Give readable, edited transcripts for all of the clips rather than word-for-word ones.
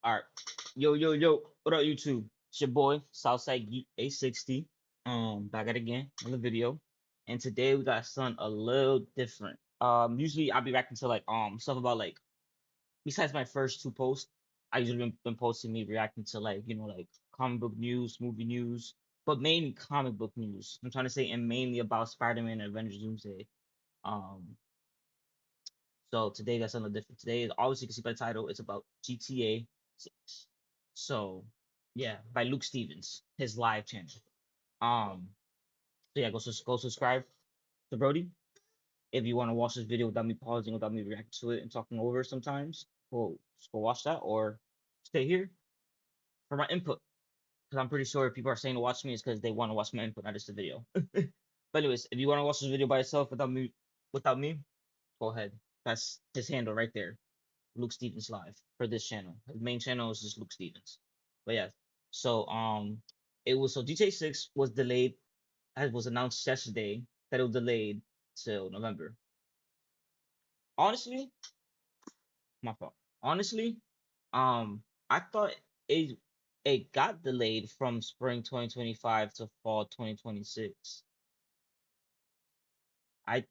All right. Yo. What up, YouTube? It's your boy, Southside Geek A60. Back at it again, another video. And today we got something a little different. Usually I'll be reacting to like stuff about like besides my first two posts, I usually been posting me reacting to like, like comic book news, movie news, but mainly comic book news. I'm trying to say and mainly about Spider-Man and Avengers Doomsday. Um, so today that's something different. Today is obviously you can see by the title, it's about GTA 6. So yeah, by Luke Stevens, his live channel. Um, so yeah, go subscribe to Brody. If you want to watch this video without me pausing, without me reacting to it and talking over it sometimes, just go watch that or stay here for my input. Because I'm pretty sure if people are saying to watch me, it's because they want to watch my input, not just the video. But anyways, if you want to watch this video by yourself without me, go ahead. That's his handle right there. Luke Stevens Live for this channel. His main channel is just Luke Stevens. But yeah, so it was so GTA 6 was delayed. It was announced yesterday that it was delayed till November. Honestly, my fault. Honestly, I thought it it got delayed from spring 2025 to fall 2026. I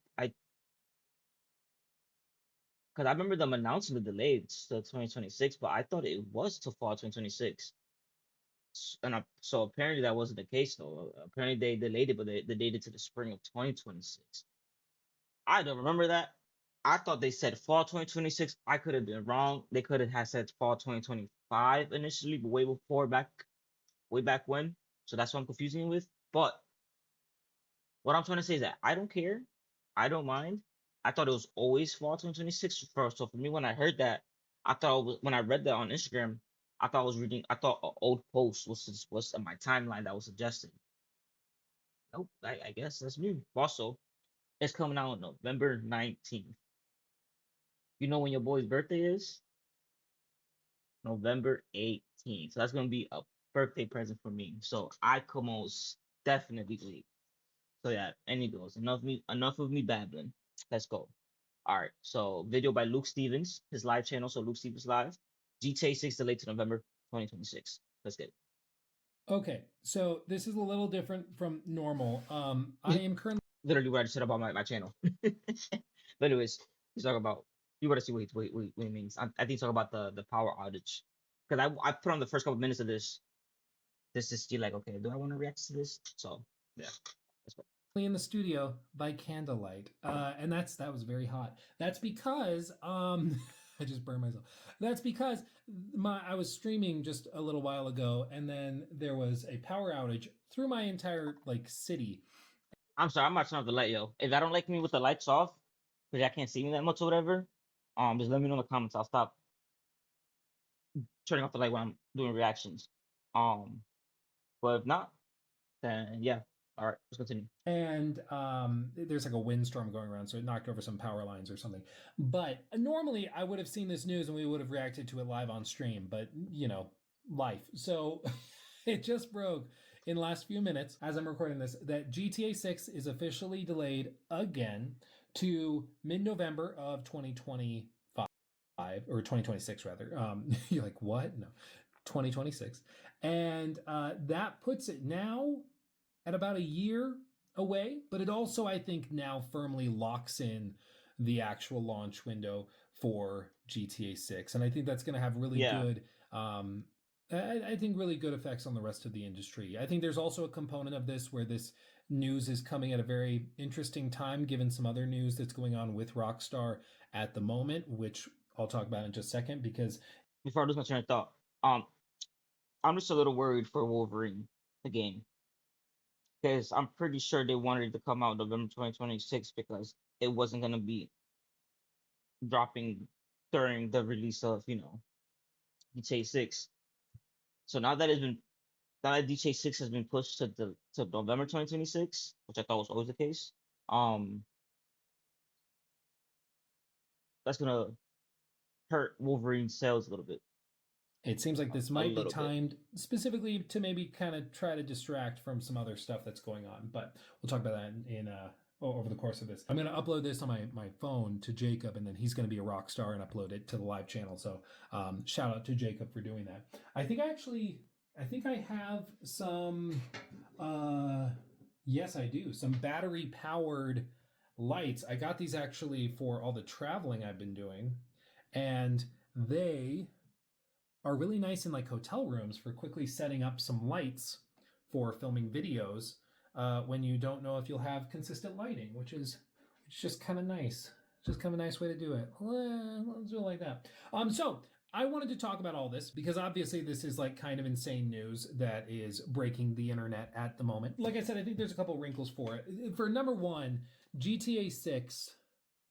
because I remember them announcing the delay to 2026, but I thought it was to fall 2026. So apparently that wasn't the case though. Apparently they delayed it, but they delayed it to the spring of 2026. I don't remember that. I thought they said fall 2026. I could have been wrong. They could have had said fall 2025 initially, but way back when. So that's what I'm confusing you with. But what I'm trying to say is that I don't care. I don't mind. I thought it was always fall 2026 first. So for me, when I heard that, I thought it was, when I read that on Instagram, I thought I was reading. I thought an old post was on my timeline that was suggested. Nope. I guess that's new. Also, it's coming out on November 19th. You know when your boy's birthday is? November 18th. So that's gonna be a birthday present for me. So I could most definitely wait. So yeah, any goes. Enough of me babbling. Let's go. All right. So video by Luke Stevens, his live channel. So Luke Stevens Live. GTA 6 delayed to November 2026. Let's get Okay, so this is a little different from normal. I it. am currently Literally what I just said about my channel. But anyways, he's talking about you gotta see what he means. I think he's talking about the power outage. Because I put on the first couple minutes of this is still like, okay, do I want to react to this? So yeah. Let's go. in the studio by candlelight, and that was very hot. That's because I just burned myself. That's because I was streaming just a little while ago, and then there was a power outage through my entire like city. I'm sorry, I'm not turning off the light, yo. If I don't like me with the lights off, because I can't see me that much or whatever, just let me know in the comments. I'll stop turning off the light when I'm doing reactions. Um, but if not, then yeah. All right, let's continue. And there's like a windstorm going around, so it knocked over some power lines or something. But normally, I would have seen this news and we would have reacted to it live on stream. But life. So it just broke in the last few minutes as I'm recording this that GTA 6 is officially delayed again to mid-November of 2025 or 2026 rather. You're like, what? No, 2026, and that puts it now at about a year away, but it also, I think, now firmly locks in the actual launch window for GTA 6. And I think that's going to have really Yeah, good, I think, really good effects on the rest of the industry. I think there's also a component of this where this news is coming at a very interesting time, given some other news that's going on with Rockstar at the moment, which I'll talk about in just a second because before I lose my train of thought, um, I'm just a little worried for Wolverine, the game, because I'm pretty sure they wanted it to come out November 2026 because it wasn't gonna be dropping during the release of GTA 6. So now that DJ 6 has been pushed to November 2026, which I thought was always the case, um, that's gonna hurt Wolverine's sales a little bit. it seems like this A might be little bit. timed specifically to maybe kind of try to distract from some other stuff that's going on, but we'll talk about that in over the course of this. I'm going to upload this on my phone to Jacob, and then he's going to be a rock star and upload it to the live channel. So shout out to Jacob for doing that. I think I have some. Yes, I do. Some battery powered lights. I got these actually for all the traveling I've been doing, and they are really nice in like hotel rooms for quickly setting up some lights for filming videos when you don't know if you'll have consistent lighting, which is just kind of nice. Just kind of a nice way to do it. Let's do it like that. So I wanted to talk about all this because obviously this is like kind of insane news that is breaking the internet at the moment. Like I said, I think there's a couple wrinkles for it. For number one, GTA 6,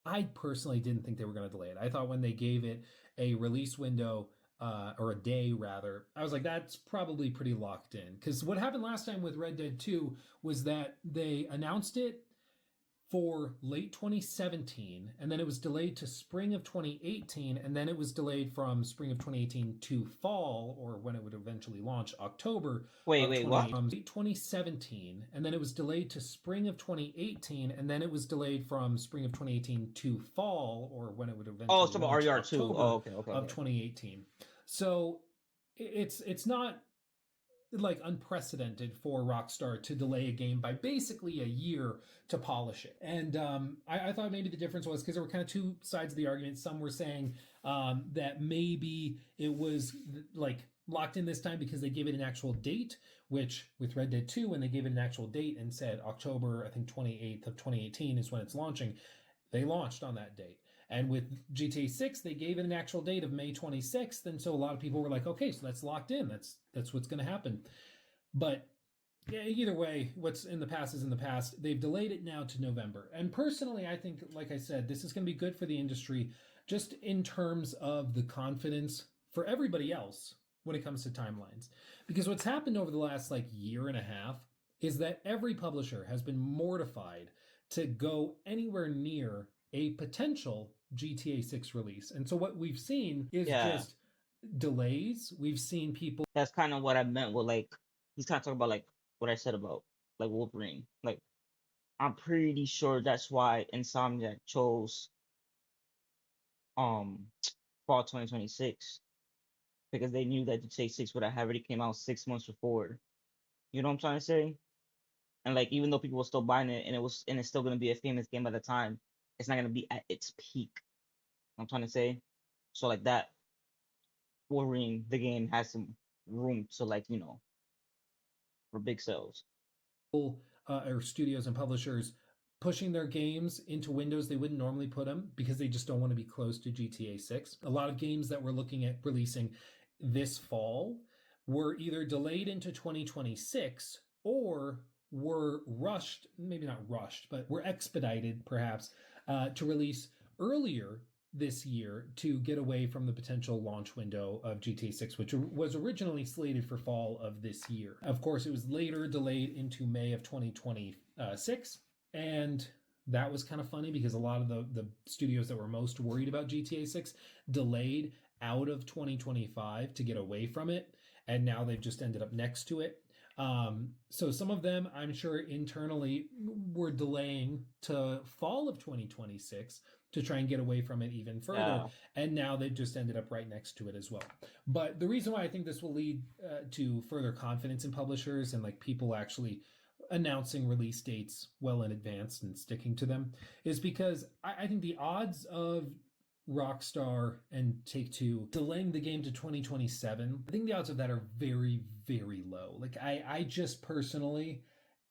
I personally didn't think they were going to delay it. I thought when they gave it a release window, or a day rather, I was like, that's probably pretty locked in. Because what happened last time with Red Dead 2 was that they announced it for late 2017, and then it was delayed to spring of 2018, and then it was delayed from spring of 2018 to fall, or when it would eventually launch, October Wait, of what? from late 2017, and then it was delayed to spring of 2018, and then it was delayed from spring of 2018 to fall, or when it would Oh, eventually it's about launch, RER2. October Oh, okay. of 2018. So it's not like unprecedented for Rockstar to delay a game by basically a year to polish it. And I thought maybe the difference was because there were kind of two sides of the argument. Some were saying that maybe it was like locked in this time because they gave it an actual date, which with Red Dead 2, when they gave it an actual date and said October, I think 28th of 2018 is when it's launching, they launched on that date. And with GTA 6, they gave it an actual date of May 26th, and so a lot of people were like, "Okay, so that's locked in. That's what's going to happen." But yeah, either way, what's in the past is in the past. They've delayed it now to November. And personally, I think, like I said, this is going to be good for the industry just in terms of the confidence for everybody else when it comes to timelines. Because what's happened over the last like year and a half is that every publisher has been mortified to go anywhere near a potential GTA 6 release. And so what we've seen is Yeah, just delays. We've seen people. that's kind of what I meant with like he's kind of talking about like what I said about like Wolverine. Like I'm pretty sure that's why Insomniac chose um fall 2026 because they knew that GTA 6 would have already came out 6 months before. You know what I'm trying to say? And like even though people were still buying it and it's still gonna be a famous game by the time, it's not gonna be at its peak. You know what I'm trying to say. So like that Wolverine, the game has some room to like, for big sales. Or studios and publishers pushing their games into windows they wouldn't normally put them because they just don't want to be close to GTA 6. A lot of games that we're looking at releasing this fall were either delayed into 2026 or were rushed, maybe not rushed, but were expedited perhaps to release earlier this year to get away from the potential launch window of GTA 6, which was originally slated for fall of this year. Of course, it was later delayed into May of 2026, and that was kind of funny because a lot of the studios that were most worried about GTA 6 delayed out of 2025 to get away from it, and now they've just ended up next to it. So some of them, I'm sure, internally were delaying to fall of 2026 to try and get away from it even further. Yeah. And now they've just ended up right next to it as well. But the reason why I think this will lead to further confidence in publishers and like people actually announcing release dates well in advance and sticking to them is because I think the odds of Rockstar and Take-Two delaying the game to 2027, I think the odds of that are very, very low. Like I just personally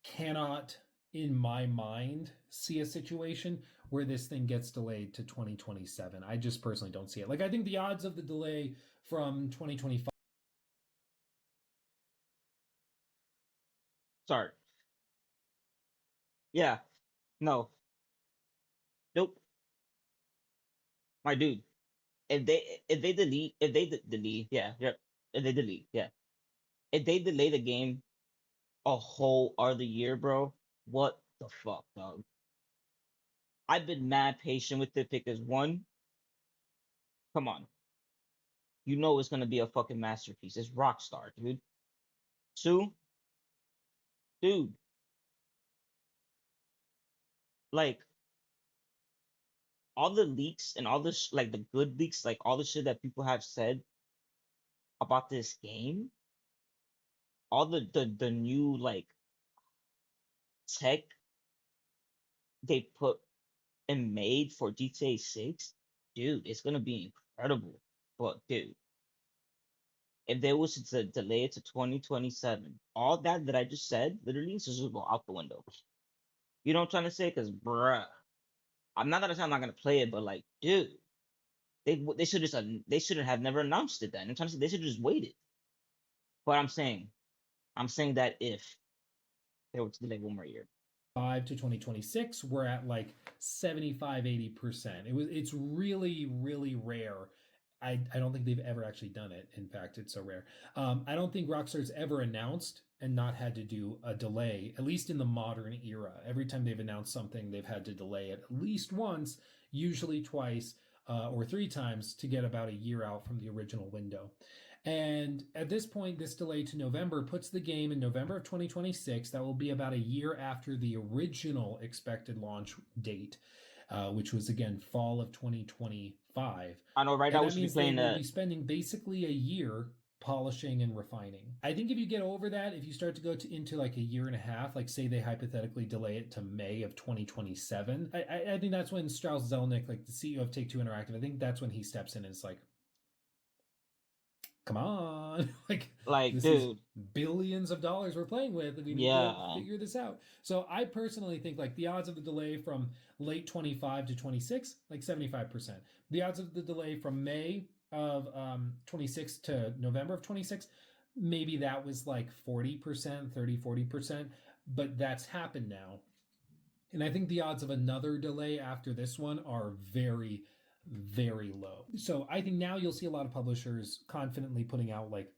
cannot in my mind see a situation where this thing gets delayed to 2027. I just personally don't see it. Like I think the odds of the delay from 2025. Sorry. Yeah. No. Nope. My dude. If they delete, yeah. If they delete, yeah. If they delay the game a whole other year, bro, what the fuck, dog? I've been mad patient with it because one, come on, you know it's gonna be a fucking masterpiece. It's Rockstar, dude. Two, dude, like all the leaks and all this like the good leaks, like all the shit that people have said about this game, all the new like tech they put and made for GTA 6, dude, it's gonna be incredible. But dude, if they was to delay it to 2027, all that I just said literally is just go out the window. You know what I'm trying to say? Cause bruh, I'm not gonna say I'm not gonna play it, but like, dude, they should just they shouldn't have never announced it then. I'm trying to say they should have just waited. But I'm saying that if they were to delay one more year. To 2026, we're at like 75-80%. It's really, really rare. I don't think they've ever actually done it. In fact, it's so rare. I don't think Rockstar's ever announced and not had to do a delay, at least in the modern era. Every time they've announced something, they've had to delay it at least once, usually twice or three times to get about a year out from the original window. And at this point, this delay to November puts the game in November of 2026. That will be about a year after the original expected launch date, which was again fall of 2025. I know right And now we that should be means they playing will the be spending basically a year polishing and refining. I think if you get over that, if you start to go into like a year and a half, like say they hypothetically delay it to May of 2027, I think that's when Strauss Zelnick, like the CEO of Take Two Interactive, I think that's when he steps in and it's like, come on, like like, this is dude, billions of dollars we're playing with. We need to yeah, figure this out. So I personally think like the odds of the delay from late 25 to 26, like 75%. The odds of the delay from May of 26 to November of 26, maybe that was like 40%, 30-40%, but that's happened now. And I think the odds of another delay after this one are very, very low. So I think now you'll see a lot of publishers confidently putting out like,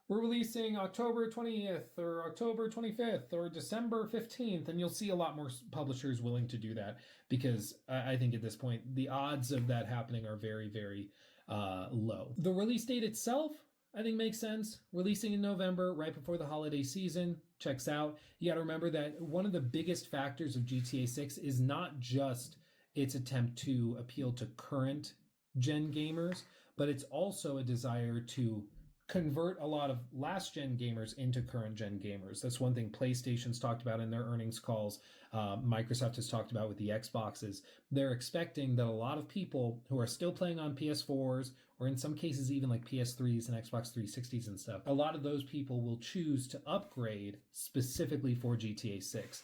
we're releasing October 20th or October 25th or December 15th. And you'll see a lot more publishers willing to do that because I think at this point, the odds of that happening are very, very low. The release date itself, I think makes sense. Releasing in November, right before the holiday season, checks out. You got to remember that one of the biggest factors of GTA 6 is not just its attempt to appeal to current gen gamers, but it's also a desire to convert a lot of last gen gamers into current gen gamers. That's one thing PlayStation's talked about in their earnings calls. Microsoft has talked about with the Xboxes. They're expecting that a lot of people who are still playing on PS4s, or in some cases even like PS3s and Xbox 360s and stuff, a lot of those people will choose to upgrade specifically for GTA 6.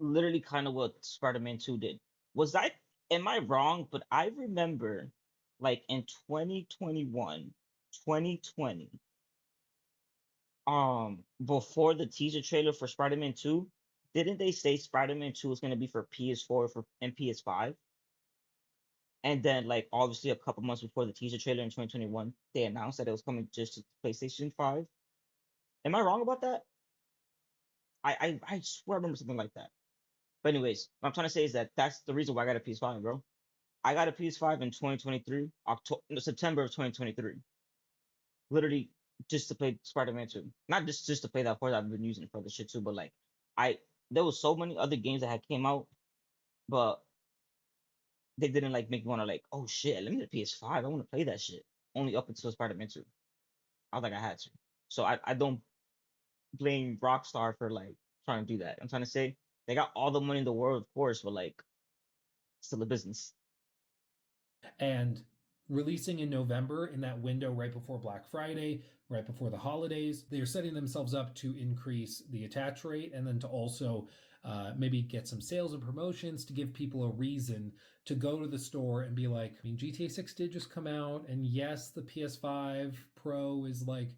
literally kind of what Spider-Man 2 did. Was I am I wrong? But I remember like in 2021, 2020, before the teaser trailer for Spider-Man 2, didn't they say Spider-Man 2 was gonna be for PS4 and PS5? And then like obviously a couple months before the teaser trailer in 2021, they announced that it was coming just to PlayStation 5. Am I wrong about that? I swear I remember something like that. But anyways, what I'm trying to say is that that's the reason why I got a PS5, bro. I got a PS5 in 2023, October, September of 2023. Literally just to play Spider-Man 2. Not just to play that. Of course, I've been using it for the shit too. But like, I there was so many other games that had came out, but they didn't like make me want to like, oh shit, let me get a PS5. I want to play that shit. Only up until Spider-Man 2. I was like, I had to. So I don't blame Rockstar for like trying to do that. I'm trying to say they got all the money in the world, of course, but like still a business. And releasing in November in that window right before Black Friday, right before the holidays, they're setting themselves up to increase the attach rate and then to also maybe get some sales and promotions to give people a reason to go to the store and be like, I mean, GTA 6 did just come out, and yes, the PS5 Pro is like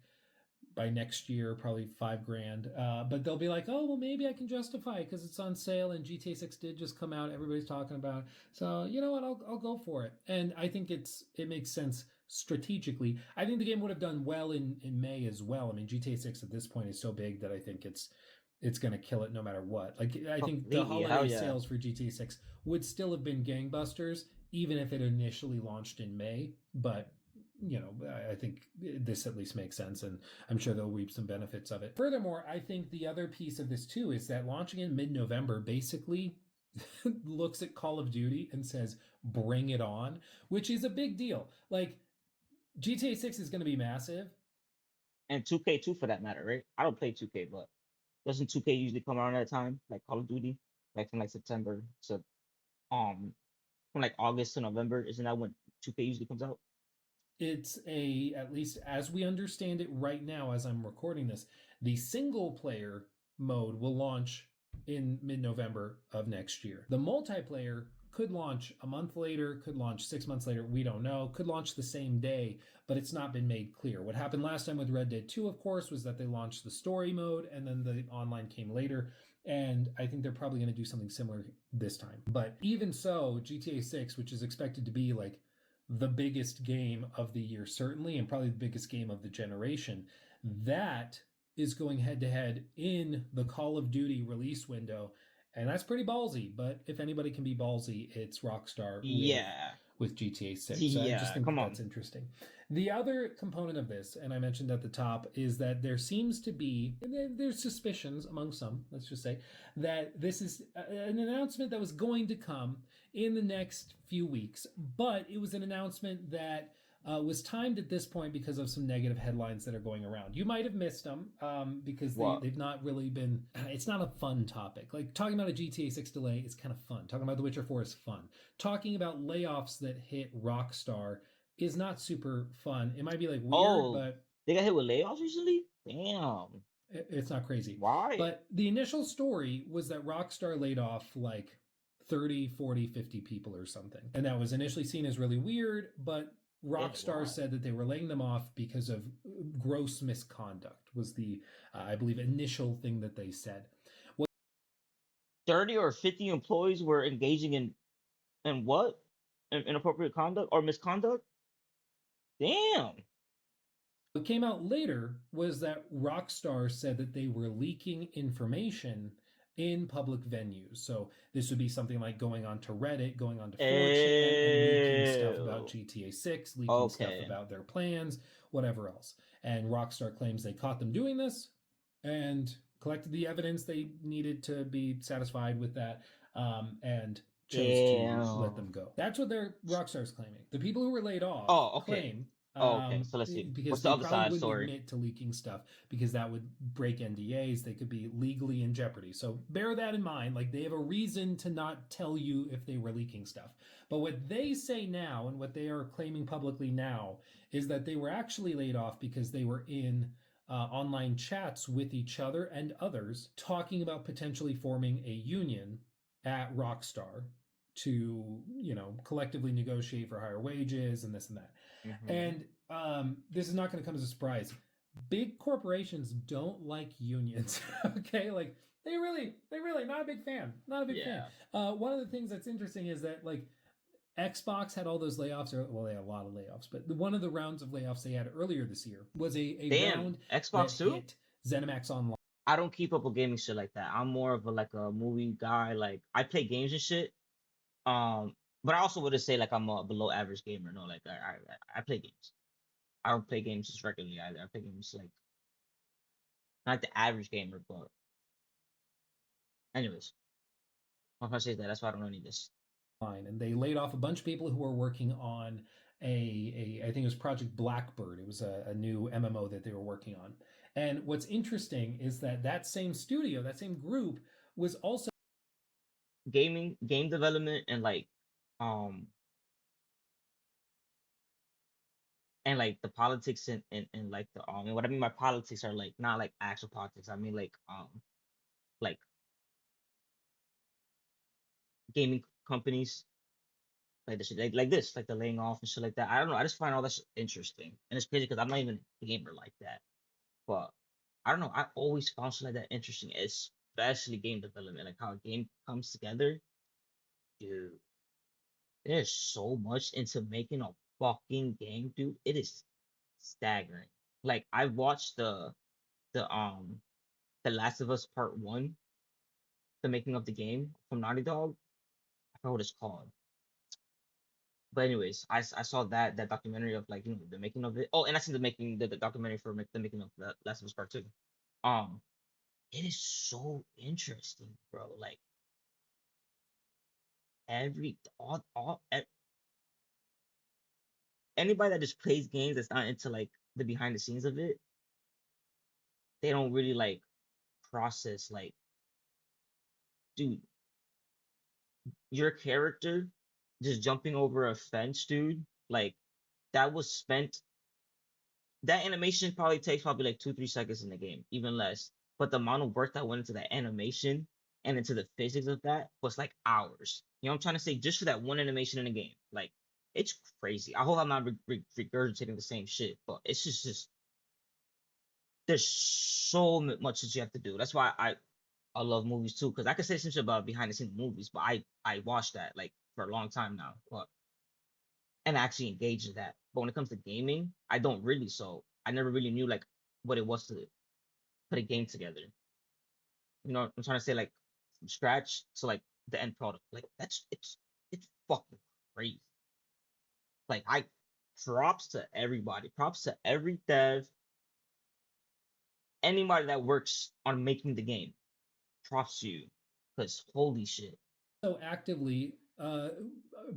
by next year, probably $5,000. But they'll be like, oh, well, maybe I can justify it because it's on sale and GTA 6 did just come out. Everybody's talking about it. So you know what? I'll go for it. And I think it makes sense strategically. I think the game would have done well in May as well. I mean, GTA 6 at this point is so big that I think it's going to kill it no matter what. Like I think the Completely, hell holiday yeah. sales for GTA 6 would still have been gangbusters even if it initially launched in May, but I think this at least makes sense, and I'm sure they'll reap some benefits of it. Furthermore, I think the other piece of this too is that launching in mid-November basically looks at Call of Duty and says, bring it on, which is a big deal. Like, GTA 6 is going to be massive. And 2K2 for that matter, right? I don't play 2K, but doesn't 2K usually come around at a time, like Call of Duty, like from like September to um from like August to November? Isn't that when 2K usually comes out? It's at least as we understand it right now, as I'm recording this, the single player mode will launch in mid November of next year. The multiplayer could launch a month later, could launch 6 months later. We don't know. Could launch the same day, but it's not been made clear. What happened last time with Red Dead 2, of course, was that they launched the story mode and then the online came later. And I think they're probably going to do something similar this time. But even so, GTA 6, which is expected to be like the biggest game of the year, certainly, and probably the biggest game of the generation, that is going head to head in the Call of Duty release window. And that's pretty ballsy. But if anybody can be ballsy, it's Rockstar Yeah. with GTA 6. So I just Yeah, think come that on. that's interesting. The other component of this, and I mentioned at the top, is that there seems to be, there's suspicions among some, let's just say, that this is an announcement that was going to come in the next few weeks, but it was an announcement that was timed at this point because of some negative headlines that are going around. You might have missed them because What? they've not really been, it's not a fun topic. Like talking about a GTA 6 delay is kind of fun. Talking about The Witcher 4 is fun. Talking about layoffs that hit Rockstar is not super fun. It might be like weird, Oh, but they got hit with layoffs recently? Damn. it's not crazy. Why? But the initial story was that Rockstar laid off like 30, 40, 50 people or something. And that was initially seen as really weird, but Yeah, Rockstar why? said that they were laying them off because of gross misconduct was the I believe initial thing that they said. 30 or 50 employees were engaging in what? Inappropriate conduct or misconduct? Damn. What came out later was that Rockstar said that they were leaking information in public venues. So this would be something like going onto Reddit, going onto 4chan, and leaking stuff about Ew. GTA 6, leaking stuff Okay. about their plans, whatever else. And Rockstar claims they caught them doing this and collected the evidence they needed to be satisfied with that, and chose to let Damn. them go. That's what their Rockstar's claiming. The people who were laid off Oh, okay. claim Oh, okay. So let's see. because What's the they other probably side wouldn't story? admit to leaking stuff because that would break NDAs. They could be legally in jeopardy. So bear that in mind. Like they have a reason to not tell you if they were leaking stuff. But what they say now and what they are claiming publicly now is that they were actually laid off because they were in online chats with each other and others talking about potentially forming a union at Rockstar to, collectively negotiate for higher wages and this and that. Mm-hmm. And this is not going to come as a surprise. Big corporations don't like unions. Okay, like they really not a big fan. Not a big fan. Yeah. One of the things that's interesting is that like Xbox had all those layoffs, or well, they had a lot of layoffs, but one of the rounds of layoffs they had earlier this year was a Damn. round that Xbox too? hit ZeniMax Online. I don't keep up with gaming shit like that. I'm more of a like a movie guy. Like I play games and shit. Um, but I also wouldn't say like I'm a below average gamer. No, like I play games. I don't play games just regularly either. I play games like not the average gamer, but anyways, my friend says that. That's why I don't know any of this. And they laid off a bunch of people who were working on I think it was Project Blackbird. It was a new MMO that they were working on. And what's interesting is that that same studio, that same group, was also Gaming, game development, um, and like the politics and like and what I mean by politics are like not like actual politics. I mean like gaming companies like this, like this, like the laying off and shit like that. I don't know. I just find all this interesting, and it's crazy because I'm not even a gamer like that. But I don't know. I always found shit like that interesting, especially game development, like how a game comes together. Dude, there's so much into making a fucking game, dude. It is staggering. Like I've watched the The Last of Us Part One, the making of the game from Naughty Dog. I forgot what it's called. But anyways, I saw that documentary of like the making of it. Oh, and I seen the documentary for the making of the Last of Us Part Two. Um, it is so interesting, bro. Like every all anybody that just plays games that's not into like the behind the scenes of it, they don't really like process like, dude, your character just jumping over a fence, dude. Like that was spent that animation probably takes probably like 2 3 seconds in the game, even less. But the amount of work that went into that animation and into the physics of that was like hours. You know what I'm trying to say? Just for that one animation in the game, like it's crazy. I hope I'm not regurgitating the same shit, but it's just there's so much that you have to do. That's why I love movies too, because I could say some shit about behind the scenes movies, but I watched that like for a long time now, but and actually engage in that. But when it comes to gaming, I don't really. So I never really knew like what it was to put a game together. You know, I'm trying to say like from scratch to like the end product. Like that's it's fucking crazy. Like I props to everybody, props to every dev, anybody that works on making the game. Props to you, because holy shit. So actively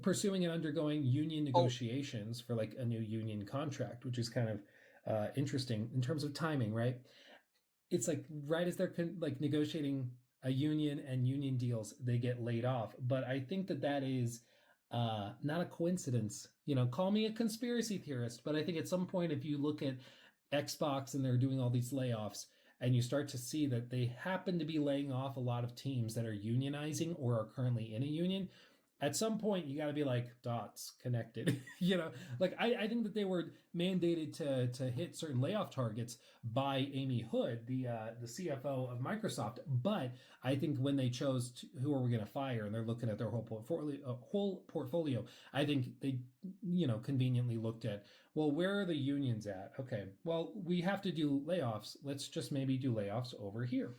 pursuing and undergoing union Oh, negotiations for like a new union contract, which is kind of interesting in terms of timing, right? It's like right as they're like negotiating a union and union deals, they get laid off. But I think that that is not a coincidence. You know, call me a conspiracy theorist, but I think at some point, if you look at Xbox and they're doing all these layoffs, and you start to see that they happen to be laying off a lot of teams that are unionizing or are currently in a union, at some point you got to be like dots connected. You know, like I think that they were mandated to hit certain layoff targets by Amy Hood, the CFO of Microsoft. But I think when they chose who are we going to fire, and they're looking at their whole portfolio, I think they conveniently looked at, well, where are the unions at? Okay, well, we have to do layoffs. Let's just maybe do layoffs over here.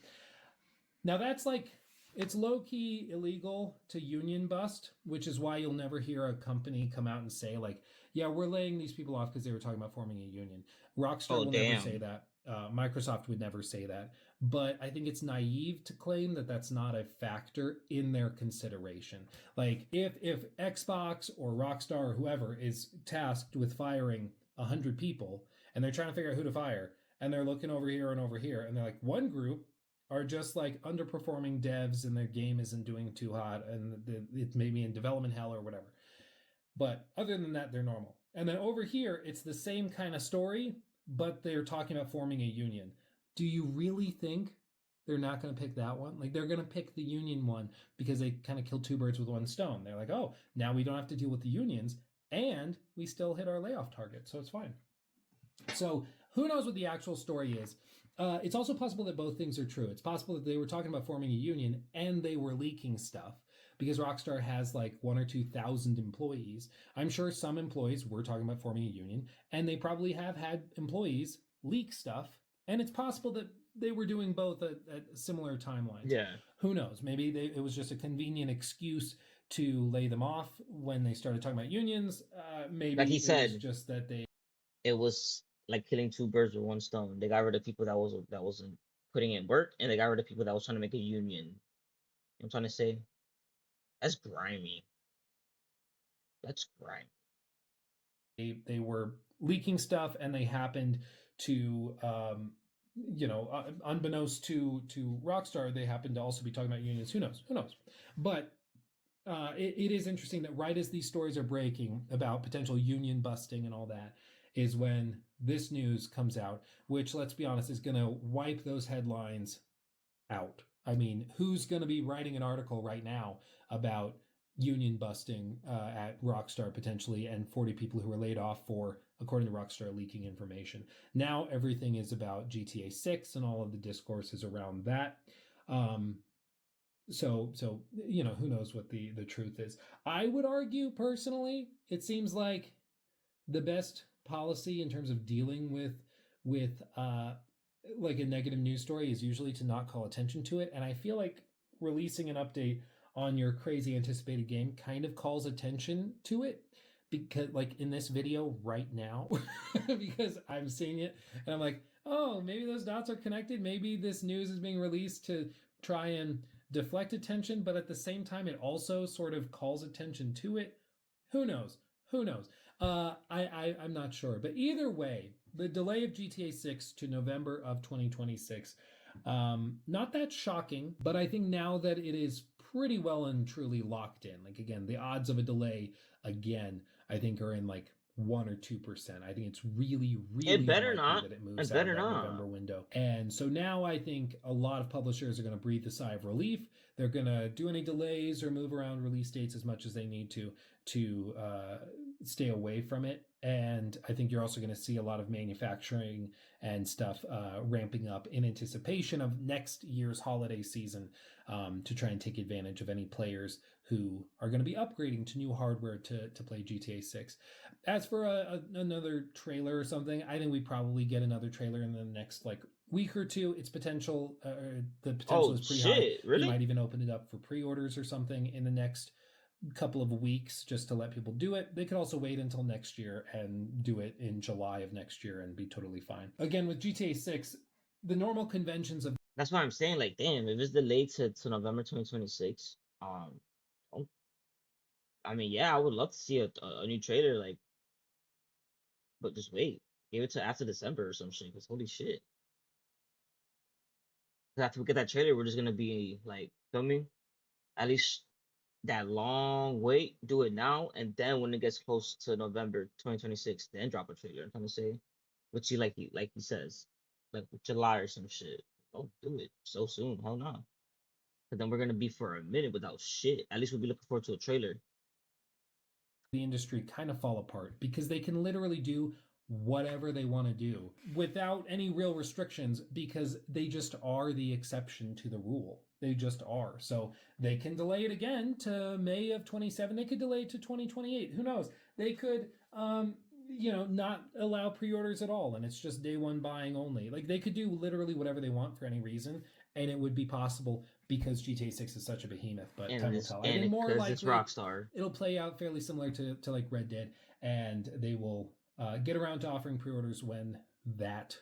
Now that's like it's low key illegal to union bust, which is why you'll never hear a company come out and say like, "Yeah, we're laying these people off because they were talking about forming a union." Rockstar oh will never say damn. that. Microsoft would never say that. But I think it's naive to claim that that's not a factor in their consideration. Like if Xbox or Rockstar or whoever is tasked with firing 100 people and they're trying to figure out who to fire, and they're looking over here, and they're like, one group are just like underperforming devs and their game isn't doing too hot and it's maybe in development hell or whatever. But other than that, they're normal. And then over here, it's the same kind of story, but they're talking about forming a union. Do you really think they're not going to pick that one? Like they're going to pick the union one because they kind of killed two birds with one stone. They're like, oh, now we don't have to deal with the unions and we still hit our layoff target. So it's fine. So who knows what the actual story is? It's also possible that both things are true. It's possible that they were talking about forming a union and they were leaking stuff because Rockstar has like 1 or 2 thousand employees. I'm sure some employees were talking about forming a union, and they probably have had employees leak stuff. And it's possible that they were doing both at similar timelines. Yeah. Who knows? Maybe it was just a convenient excuse to lay them off when they started talking about unions. Like he Maybe it was said, just that they it was like killing two birds with one stone. They got rid of people that wasn't putting in work, and they got rid of people that was trying to make a union. You know what I'm trying to say? That's grimy. That's grimy. they were leaking stuff and they happened to unbeknownst to Rockstar, they happened to also be talking about unions. Who knows, but it is interesting that right as these stories are breaking about potential union busting and all that is when this news comes out, which, let's be honest, is going to wipe those headlines out. I mean, who's going to be writing an article right now about union busting at Rockstar potentially and 40 people who were laid off for, according to Rockstar, leaking information? Now everything is about GTA 6 and all of the discourses around that. So who knows what the truth is? I would argue personally, it seems like the best policy in terms of dealing with like a negative news story is usually to not call attention to it. And I feel like releasing an update on your crazy anticipated game kind of calls attention to it because like in this video right now because I'm seeing it and I'm like, oh, maybe those dots are connected. Maybe this news is being released to try and deflect attention, but at the same time, it also sort of calls attention to it. Who knows? Who knows? I'm not sure. But either way, the delay of GTA 6 to November of 2026, not that shocking, but I think now that it is pretty well and truly locked in, like again, the odds of a delay again, I think are in like 1 or 2%. I think it's really, It really better unlikely not. that it moves It out of better that not. November window. And so now I think a lot of publishers are going to breathe a sigh of relief. They're going to do any delays or move around release dates as much as they need to stay away from it. And I think you're also going to see a lot of manufacturing and stuff ramping up in anticipation of next year's holiday season to try and take advantage of any players who are going to be upgrading to new hardware to play GTA 6. As for another trailer or something, I think we probably get another trailer in the next like week or two. Its potential, the potential Oh is pretty high. shit! They Really? might even open it up for pre-orders or something in the next couple of weeks just to let people do it. They could also wait until next year and do it in July of next year and be totally fine. Again, with GTA 6, the normal conventions of That's why I'm saying, like, damn, if it's delayed to November 2026, don't- I mean, yeah, I would love to see a new trailer, like, but just wait, give it to after December or some shit. Cause holy shit, 'cause after we get that trailer, we're just gonna be like, feel me? At least that long wait, do it now, and then when it gets close to November 2026, then drop a trailer. I'm trying to say, which he says, like July or some shit. Don't do it so soon. Hell no. Cause then we're gonna be for a minute without shit. At least we'll be looking forward to a trailer. the industry kind of fall apart because they can literally do whatever they want to do without any real restrictions because they just are the exception to the rule. They just are. So they can delay it again to May of 27. They could delay it to 2028. Who knows? They could not allow pre-orders at all and it's just day one buying only. Like they could do literally whatever they want for any reason and it would be possible because GTA 6 is such a behemoth, but time will tell. I think more Because it's likely Rockstar. it'll play out fairly similar to like Red Dead, and they will get around to offering pre-orders when that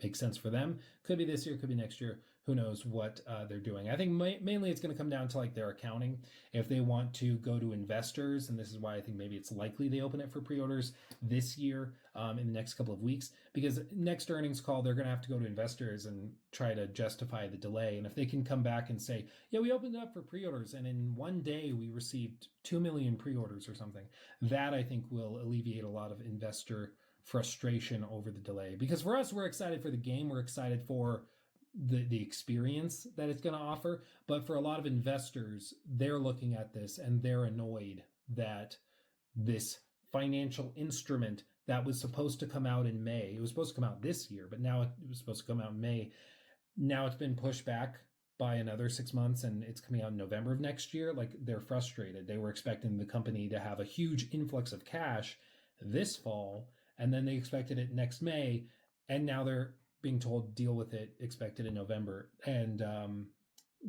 makes sense for them. Could be this year, could be next year. Who knows what they're doing? I think mainly it's going to come down to like their accounting. If they want to go to investors, and this is why I think maybe it's likely they open it for pre-orders this year in the next couple of weeks, because next earnings call they're going to have to go to investors and try to justify the delay. And if they can come back and say, yeah, we opened it up for pre-orders, and in one day we received 2 million pre-orders or something, that I think will alleviate a lot of investor frustration over the delay. Because for us, we're excited for the game. We're excited for the experience that it's going to offer. But for a lot of investors, they're looking at this and they're annoyed that this financial instrument that was supposed to come out in May, it was supposed to come out this year, but now it was supposed to come out in May. Now it's been pushed back by another 6 months and it's coming out in November of next year. Like they're frustrated. They were expecting the company to have a huge influx of cash this fall, and then they expected it next May, and now they're being told deal with it, expected in November. And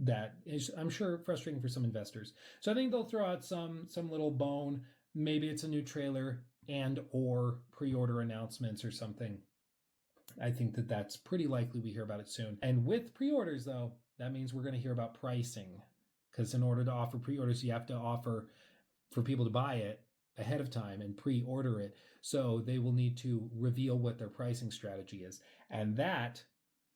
that is, I'm sure, frustrating for some investors. So I think they'll throw out some little bone. Maybe it's a new trailer and or pre-order announcements or something. I think that that's pretty likely we hear about it soon. And with pre-orders, though, that means we're going to hear about pricing. Because in order to offer pre-orders, you have to offer for people to buy it ahead of time and pre-order it. So they will need to reveal what their pricing strategy is. And that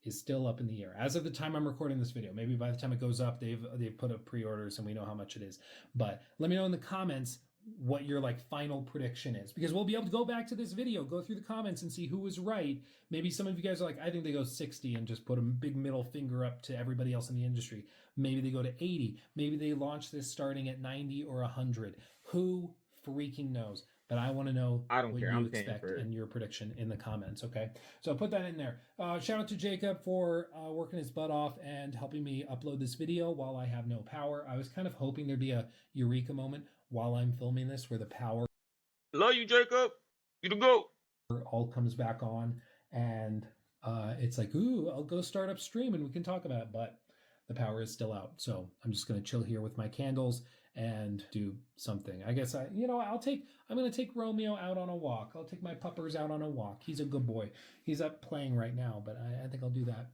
is still up in the air. As of the time I'm recording this video, maybe by the time it goes up, they've put up pre-orders and we know how much it is. But let me know in the comments what your like final prediction is, because we'll be able to go back to this video, go through the comments and see who was right. Maybe some of you guys are like, I think they go 60 and just put a big middle finger up to everybody else in the industry. Maybe they go to 80. Maybe they launch this starting at 90 or 100. Who freaking knows? But I want to know I don't what care. you I'm paying expect for it. and your prediction in the comments, okay? So put that in there. Shout out to Jacob for working his butt off and helping me upload this video while I have no power. I was kind of hoping there'd be a eureka moment while I'm filming this where the power Love you, Jacob. You the GOAT. all comes back on and it's like, ooh, I'll go start up stream and we can talk about it, but the power is still out. So I'm just going to chill here with my candles and do something. I guess I'm going to take Romeo out on a walk. I'll take my puppers out on a walk. He's a good boy. He's up playing right now, but I think I'll do that.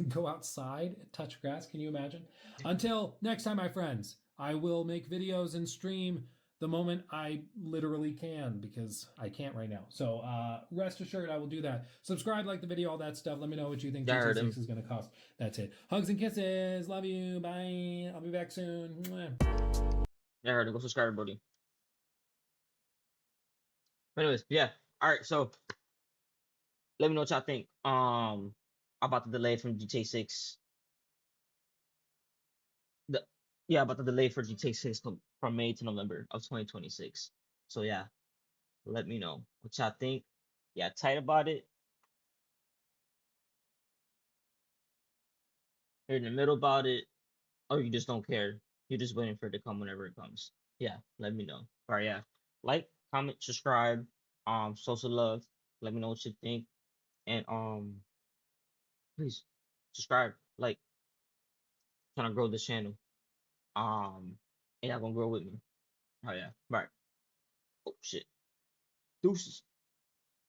Go outside, touch grass. Can you imagine? Until next time, my friends, I will make videos and stream the moment I literally can, because I can't right now. So rest assured I will do that. Subscribe, like the video, all that stuff. Let me know what you think I heard GTA him. 6 is going to cost. That's it. Hugs and kisses. Love you. Bye. I'll be back soon. Mwah. I heard him. Go subscribe, buddy. But anyways, yeah. All right. So let me know what y'all think. About the delay from GTA 6. The Yeah, about the delay for GTA 6 from May to November of 2026. So yeah, let me know what y'all think. Yeah, tight about it. You're in the middle about it, or you just don't care. You're just waiting for it to come whenever it comes. Yeah, let me know. All right, yeah. Like, comment, subscribe, social love. Let me know what you think. And please subscribe. Like, trying to grow this channel. And y'all gonna grow with me. Oh yeah. Right. Oh shit. Deuces.